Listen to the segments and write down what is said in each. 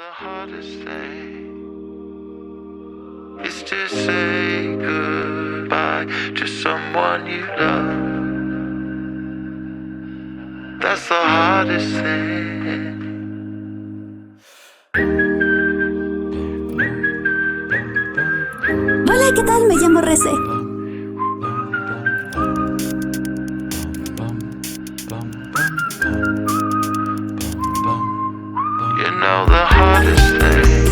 the hardest thing is to say goodbye to someone you love. That's the hardest thing. Hola, ¿qué tal? Me llamo Rece. You know the hardest thing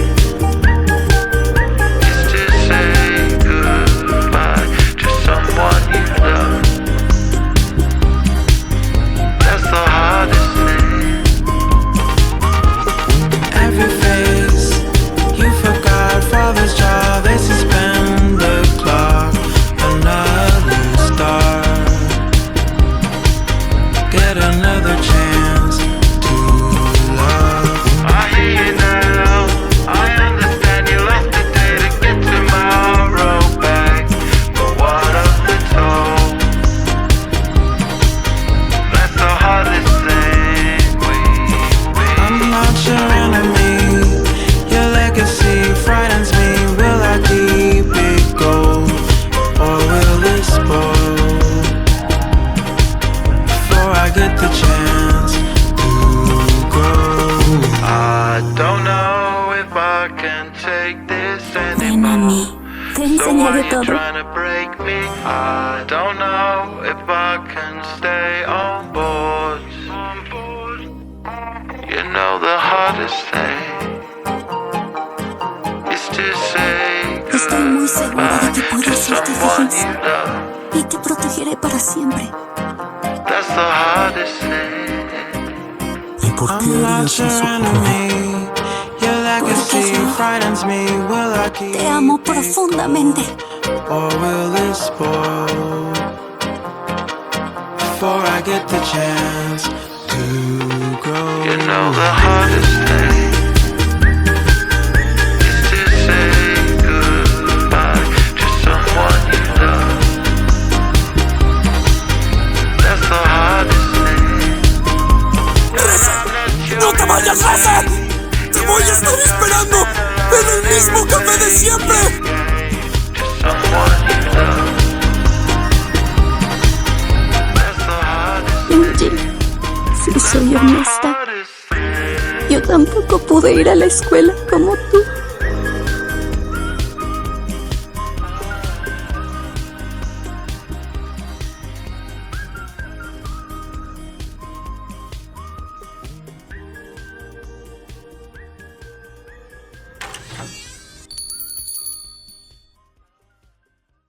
is to say goodbye to someone you love. That's the hardest thing. Every face you forgot, father's job, they suspend the clock. Another star, get another chance to love. I hear you now, I understand you lost the day to get tomorrow back. But what of the toll? That's the hardest thing I'm not your enemy, your legacy frightens me. Will I keep it gold, or will it spoil before I get the chance to grow? I don't know if I can take this Ven a mí, anymore. te So enseñaré why you todo. trying to break me? I don't know if I can stay on board. You know the hardest thing is to say Estoy muy segura de que puedo to hacerte someone feliz you love. y te protegeré para siempre. That's the hardest thing. ¿Y por qué I'm not harías your eso por mí? enemy, your legacy Porque yo frightens me. Will I keep Te amo it profundamente. gold, or will it spoil before I get the chance to grow? You know the hardest thing is to say goodbye to someone you love. That's the hardest thing. ¡No te vayas, Rece! ¡Te voy a estar esperando en el mismo café de siempre! Someone you love. That's the hardest Angie, si soy honesta, hardest thing. yo tampoco pude ir a la escuela como tú.